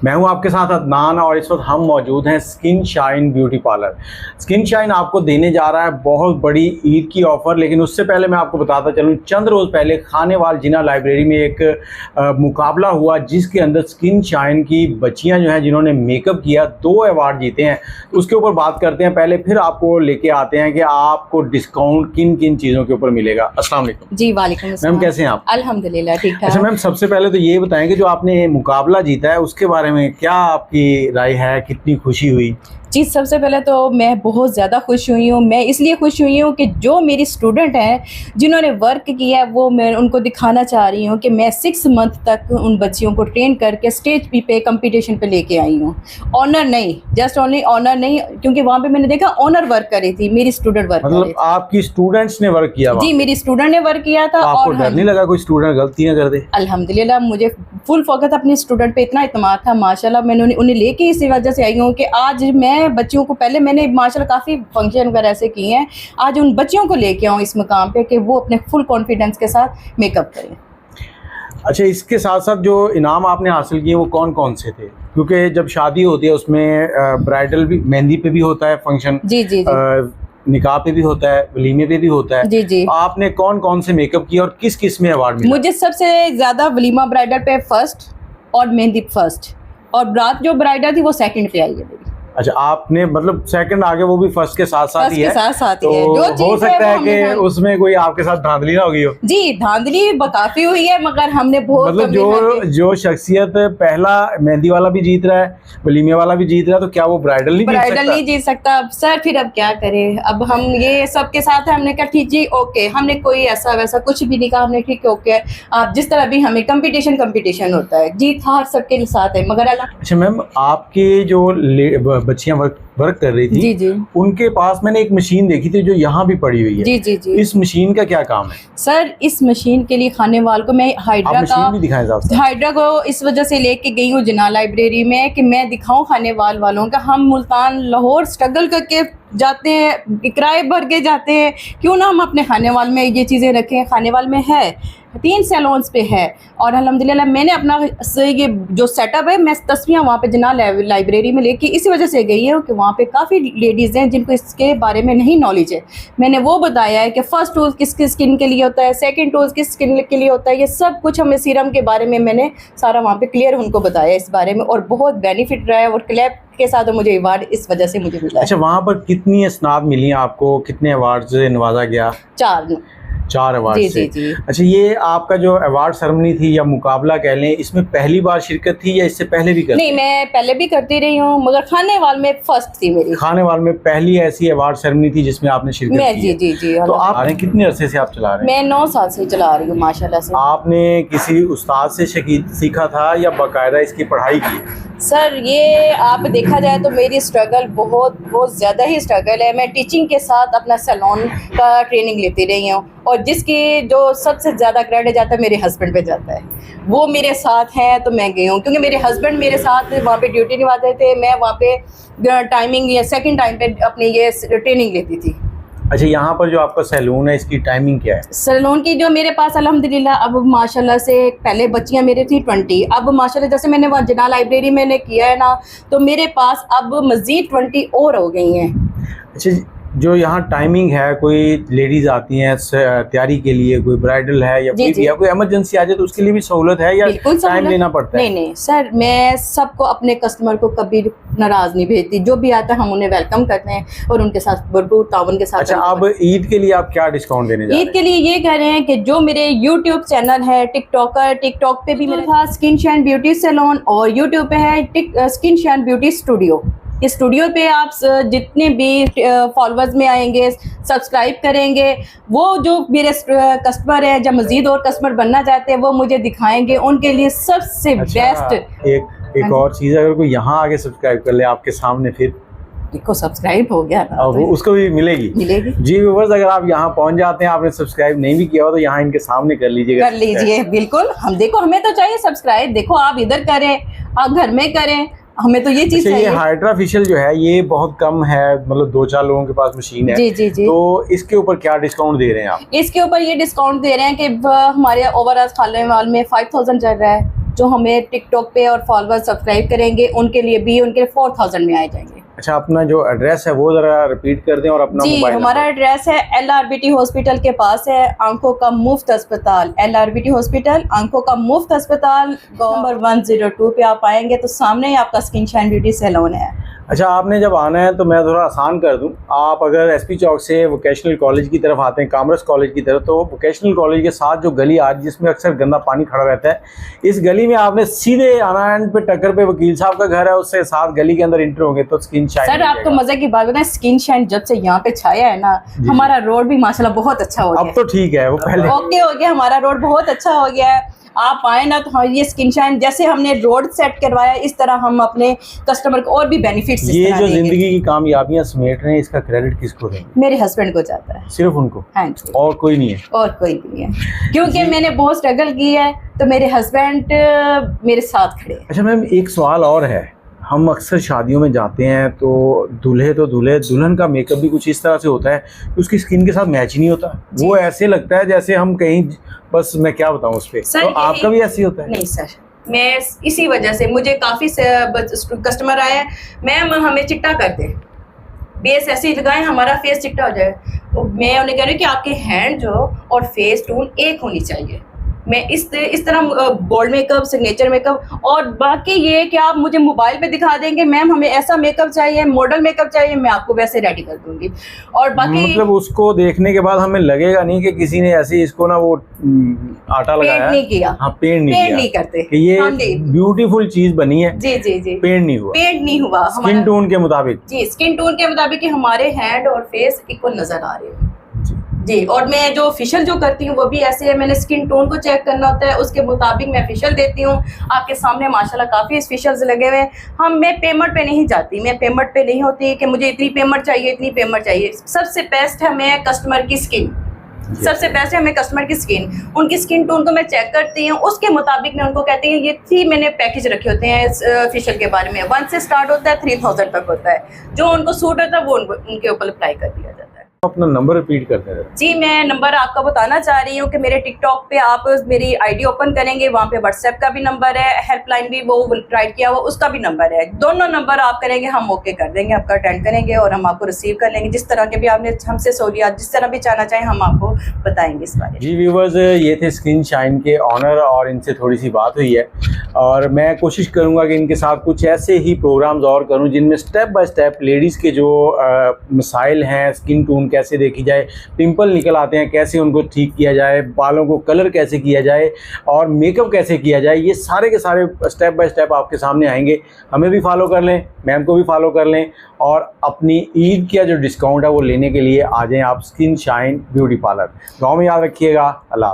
मैं हूं आपके साथ अदनान और इस वक्त हम मौजूद हैं skin shine beauty parlour. Skin shine आपको देने जा रहा है बहुत बड़ी ईद की ऑफ़र, लेकिन उससे पहले मैं आपको बताता चलूं, चंद रोज़ पहले खानेवाल जिना लाइब्रेरी में एक मुकाबला हुआ जिसके अंदर स्किन शाइन की बच्चियां जो हैं जिन्होंने मेकअप किया 2 अवार्ड जीते हैं। तो उसके ऊपर बात करते हैं, पहले फिर आपको लेके आते हैं कि आपको डिस्काउंट किन किन चीज़ों के ऊपर मिलेगा। अस्सलाम वालेकुम। जी वालेकुम अस्सलाम। मैम कैसे हैं आप? अल्हम्दुलिल्लाह ठीक ठाक। अच्छा मैम, सबसे पहले तो ये बताएं कि जो आपने मुकाबला जीता है उसके बारे में क्या आपकी राय है, कितनी खुशी हुई? जी सबसे पहले तो मैं बहुत ज़्यादा खुश हुई हूँ। मैं इसलिए खुश हुई हूँ कि जो मेरी स्टूडेंट हैं जिन्होंने वर्क किया है वो मैं उनको दिखाना चाह रही हूँ कि मैं 6 मंथ तक उन बच्चियों को ट्रेन करके स्टेज पे कंपटीशन पे लेके आई हूँ। ऑनर नहीं, जस्ट ओनली ऑनर नहीं, क्योंकि वहाँ पे मैंने देखा ऑनर वर्क करी थी, मेरी स्टूडेंट वर्क मतलब आपकी स्टूडेंट्स ने वर्क किया? जी मेरी स्टूडेंट ने वर्क किया था। आपको डर नहीं लगा कोई स्टूडेंट गलतियाँ कर दे? अल्हम्दुलिल्लाह मुझे फुल फोकस अपने स्टूडेंट पे इतना इत्मीनान था माशाल्लाह। मैंने उन्हें लेके इसी वजह से आई हूँ कि आज मैं बच्चियों को, पहले मैंने माशाल्लाह काफ़ी फंक्शन वगैरह ऐसे किए हैं, आज उन बच्चियों को लेके आऊँ इस मुकाम पे कि वो अपने फुल कॉन्फिडेंस के साथ मेकअप करें। अच्छा, इसके साथ साथ जो इनाम आपने हासिल किए वो कौन कौन से थे? क्योंकि जब शादी होती है उसमें ब्राइडल भी, मेहंदी पे भी होता है फंक्शन, जी जी जी। निकाह पे भी होता है, वलीमे पे भी होता है। जी जी। आपने कौन कौन से मेकअप किए और किस किस में अवार्ड मिला? मुझे सबसे ज़्यादा वलीमा ब्राइडल पे फर्स्ट और मेहंदी फर्स्ट, और रात जो ब्राइडल थी वो सेकंड पे आई है मेरी। अच्छा, आपने मतलब सेकंड आगे वो भी फर्स्ट के साथ साथ ही है? साथ साथ तो ही है। जो हो सकता है कि हमने उसमें कोई आपके साथ धांधली ना हो गई हो? जी धांधली काफी हुई है, मगर हमने बहुत मतलब जो शख्सियत पहला मेहंदी वाला भी जीत रहा है, वलीमे वाला भी जीत रहा है, तो क्या वो ब्राइडल नहीं जीत सकता? अब सर फिर अब क्या करें, अब हम ये सबके साथ है। हमने कहा ठीक जी ओके, हमने कोई ऐसा वैसा कुछ भी नहीं कहा, हमने ठीक है ओके, आप जिस तरह भी, हमें कंपटीशन होता है, जीत हार सबके साथ है, मगर अल्लाह। अच्छा मैम, आपके जो बच्चियां वर्क कर रही थी, जी जी, उनके पास मैंने एक मशीन देखी थी जो यहाँ भी पड़ी हुई है। जी जी जी। इस मशीन का क्या काम है? सर इस मशीन के लिए खानेवाल को मैं हाइड्रा को इस वजह से लेके गई हूँ जिना लाइब्रेरी में कि मैं दिखाऊं खानेवाल वालों का। हम मुल्तान लाहौर स्ट्रगल करके जाते हैं, किराए भर के जाते हैं, क्यों ना हम अपने खानेवाल में ये चीज़ें रखें। खानेवाल में है 3 सैलून्स पे है, और अल्हम्दुलिल्लाह मैंने अपना ये जो सेटअप है, मैं तस्वीरें वहाँ पे जिना लाइब्रेरी में लेके इसी वजह से गई हूँ कि वहाँ पे काफ़ी लेडीज़ हैं जिनको इसके बारे में नहीं नॉलेज है। मैंने वो बताया है कि फ़र्स्ट टूल किसकी स्किन के लिए होता है, सेकंड टूल किस स्किन के लिए होता है, ये सब कुछ हमें सीरम के बारे में मैंने सारा वहाँ पे क्लियर उनको बताया इस बारे में, और बहुत बेनिफिट रहा है। और क्लैप के साथ मुझे अवार्ड इस वजह से मुझे मिला। अच्छा, वहाँ पर कितनी असनाद मिली आपको, कितने अवार्ड से नवाजा गया? 4 अवार्ड से। जी। अच्छा, ये आपका जो अवार्ड सेरेमनी थी या मुकाबला कह लें, इसमें पहली बार शिरकत थी या इससे पहले भी करती? नहीं, मैं पहले भी करती रही हूँ, मगर खानेवाल में फर्स्ट थी मेरी। खानेवाल में पहली ऐसी अवार्ड सेरेमनी थी जिसमें आपने शिरकत की? जी जी जी। तो आप कितने अरसे से आप चला रहे हैं? मैं 9 साल से चला रही हूँ माशाल्लाह से। आपने किसी उस्ताद से सीखा था या बाकायदा इसकी पढ़ाई की? सर ये आप देखा जाए तो मेरी स्ट्रगल बहुत ज़्यादा ही स्ट्रगल है। मैं टीचिंग के साथ अपना सैलून का ट्रेनिंग लेती रही हूँ, और जिसकी जो सबसे ज़्यादा क्रेडिट जाता है मेरे हस्बैंड पे जाता है। वो मेरे साथ हैं तो मैं गई हूँ, क्योंकि मेरे हस्बैंड मेरे साथ वहाँ पे ड्यूटी निभाते थे, मैं वहाँ पे टाइमिंग या सेकंड टाइम पे अपनी ये ट्रेनिंग लेती थी। अच्छा, यहाँ पर जो आपका सैलून है इसकी टाइमिंग क्या है? सैलून की जो मेरे पास अल्हम्दुलिल्लाह अब माशाल्लाह से, पहले बच्चियाँ मेरे थी 20, अब माशाल्लाह जैसे मैंने वहाँ जिना लाइब्रेरी मैंने किया है ना, तो मेरे पास अब मज़ीद 20 और हो गई हैं। अच्छा, जो यहाँ टाइमिंग है, कोई लेडीज़ आती हैं तैयारी के लिए, कोई ब्राइडल है या कोई भी है, कोई इमरजेंसी आ जाए तो उसके लिए भी सहूलत है या टाइम लेना पड़ता है? नहीं सर, मैं सबको, अपने कस्टमर को कभी नाराज़ नहीं भेजती। जो भी आता है हम उन्हें वेलकम करते हैं और उनके साथ भरपूर ताउन के साथ। अच्छा, अब ईद के लिए आप क्या डिस्काउंट देने जा रहे हैं? ईद के लिए ये कह रहे हैं कि जो मेरे यूट्यूब चैनल है, टिकटॉक पे भी मेरा था स्किन शाइन ब्यूटी सैलून, और यूट्यूब पे है स्किन शाइन ब्यूटी स्टूडियो। इस स्टूडियो पे आप जितने भी फॉलोअर्स में आएंगे, सब्सक्राइब करेंगे, वो जो मेरे कस्टमर हैं, जब मज़ीद और कस्टमर बनना चाहते हैं वो मुझे दिखाएंगे, उनके लिए सबसे बेस्ट। एक और चीज़, अगर कोई यहाँ आके सब्सक्राइब कर ले आपके सामने, फिर देखो सब्सक्राइब हो गया ना, वो उसको भी मिलेगी। जी व्यूअर्स, अगर आप यहाँ पहुँच जाते हैं, आपने सब्सक्राइब नहीं भी किया हो तो यहाँ इनके सामने कर लीजिए। बिल्कुल। हम देखो, हमें तो चाहिए सब्सक्राइब, देखो आप इधर करें, आप घर में करें, हमें तो ये चीज चाहिए। ये हाइड्रा फेशियल जो है ये बहुत कम है, मतलब 2-4 लोगों के पास मशीन है। जी जी जी। तो इसके ऊपर क्या डिस्काउंट दे रहे हैं आप? इसके ऊपर ये डिस्काउंट दे रहे हैं कि हमारे ओवरऑल खानेवाल में 5000 चल रहा है। जो हमें टिकटॉक पे और फॉलोअर सब्सक्राइब करेंगे उनके लिए भी उनके 4000 में आ जाएंगे। अच्छा, अपना जो एड्रेस है वो ज़रा रिपीट कर दें और अपना जी, मोबाइल हमारा एड्रेस है LRBT हॉस्पिटल के पास है, आंखों का मुफ्त अस्पताल, LRBT हॉस्पिटल आंखों का मुफ्त अस्पताल, नंबर 102 पे आप आएंगे तो सामने ही आपका स्किन शाइन ब्यूटी सैलून है। अच्छा, आपने जब आना है तो मैं थोड़ा आसान कर दूं, आप अगर SP चौक से वोकेशनल कॉलेज की तरफ आते हैं, कॉमर्स कॉलेज की तरफ, तो वोकेशनल कॉलेज के साथ जो गली आज जिसमें अक्सर गंदा पानी खड़ा रहता है, इस गली में आपने सीधे आना है, पे टक्कर पे वकील साहब का घर है, उससे साथ गली के अंदर इंटर होंगे तो स्किन शाइन। सर आपको मजे की बात बताएं, स्किन शाइन जब से यहाँ पे छाया है ना, हमारा रोड भी माशाल्लाह बहुत अच्छा हो गया। अब तो ठीक है, वो पहले ओके हो गया, हमारा रोड बहुत अच्छा हो गया है। आप आए ना तो हाँ, ये स्किन शाइन जैसे हमने रोड सेट करवाया इस तरह हम अपने कस्टमर को और भी बेनिफिट्स ये जो जिंदगी की कामयाबियां समेट रहे हैं, इसका क्रेडिट किसको देंगे? मेरे हस्बैंड को जाता है, सिर्फ उनको? हाँ जी, और कोई नहीं है? और कोई नहीं है, क्योंकि मैंने बहुत स्ट्रगल की है तो मेरे हस्बैंड मेरे साथ खड़े हैं। अच्छा मैम, एक सवाल और है, हम अक्सर शादियों में जाते हैं तो दूल्हे दुल्हन का मेकअप भी कुछ इस तरह से होता है कि उसकी स्किन के साथ मैच नहीं होता, वो ऐसे लगता है जैसे हम कहीं, बस मैं क्या बताऊं उस पे, तो आपका भी ऐसे ही होता है? नहीं सर, मैं इसी वजह से मुझे काफ़ी कस्टमर आए हैं, मैम हमें चिट्टा कर दें, बेस ऐसे ही लगाएं हमारा फेस चिट्टा हो जाए। मैं उन्हें कह रही हूँ कि आपके हैंड जो और फेस टूल एक होनी चाहिए। मैं इस तरह बोल्ड मेकअप, सिग्नेचर मेकअप, और बाकी ये कि आप मुझे मोबाइल पे दिखा देंगे मैम हमें ऐसा मेकअप चाहिए, मॉडल मेकअप चाहिए, मैं आपको वैसे रेडी कर दूंगी। और बाकी मतलब उसको देखने के बाद हमें लगेगा नहीं कि किसी ने ऐसे इसको ना वो आटा लगाया, पेंट नहीं किया। हाँ, पेंट नहीं करते कि ये ब्यूटीफुल चीज बनी है। जी जी जी, पेंट नहीं हुआ, पेंट नहीं हुआ, स्किन टोन के मुताबिक। जी, स्किन टोन के मुताबिक हमारे हैंड और फेस इक्वल नजर आ रहे हैं जी। और मैं जो फेशियल जो करती हूँ वो भी ऐसे है, मैंने स्किन टोन को चेक करना होता है, उसके मुताबिक मैं फेशियल देती हूँ। आपके सामने माशाल्लाह काफ़ी फेशियल्स लगे हुए हैं। मैं पेमेंट पे नहीं जाती, मैं पेमेंट पे नहीं होती कि मुझे इतनी पेमेंट चाहिए, इतनी पेमेंट चाहिए। सबसे बेस्ट है हमें कस्टमर की स्किन, सबसे बेस्ट है हमें कस्टमर की स्किन। उनकी स्किन टोन को मैं चेक करती हूँ, उसके मुताबिक मैं उनको कहती हूँ, ये 3 मैंने पैकेज रखे होते हैं फेशियल के बारे में, 1 से स्टार्ट होता है, 3000 तक होता है। जो उनको सूट होता है वो उनके ऊपर अप्लाई कर दिया जाता है। अपना नंबर रिपीट करते हैं जी। मैं नंबर आपको बताना चाह रही हूँ कि मेरे टिकटॉक पे आप मेरी आईडी ओपन करेंगे, वहाँ पे व्हाट्सएप का भी नंबर है, हेल्पलाइन भी वो राइट किया हुआ उसका भी नंबर है। दोनों नंबर आप करेंगे हम ओके कर देंगे, आपका अटेंड करेंगे और हम आपको रिसीव कर लेंगे। जिस तरह के भी आपने हमसे सहूलियत जिस तरह भी चाहना चाहें हम आपको बताएंगे इस बारे में। जी व्यूवर्स, ये थे स्किन शाइन के ऑनर और इनसे थोड़ी सी बात हुई है और मैं कोशिश करूँगा कि इनके साथ कुछ ऐसे ही प्रोग्राम्स और करूँ जिनमें स्टेप बाय स्टेप लेडीज़ के जो मसाइल हैं, स्किन टोन कैसे देखी जाए, पिंपल निकल आते हैं कैसे उनको ठीक किया जाए, बालों को कलर कैसे किया जाए और मेकअप कैसे किया जाए, ये सारे के सारे स्टेप बाय स्टेप आपके सामने आएंगे। हमें भी फॉलो कर लें, मैम को भी फॉलो कर लें और अपनी ईद का जो डिस्काउंट है वो लेने के लिए आ जाएं आप स्किन शाइन ब्यूटी पार्लर। गाँव में याद रखिएगा। अल्लाह।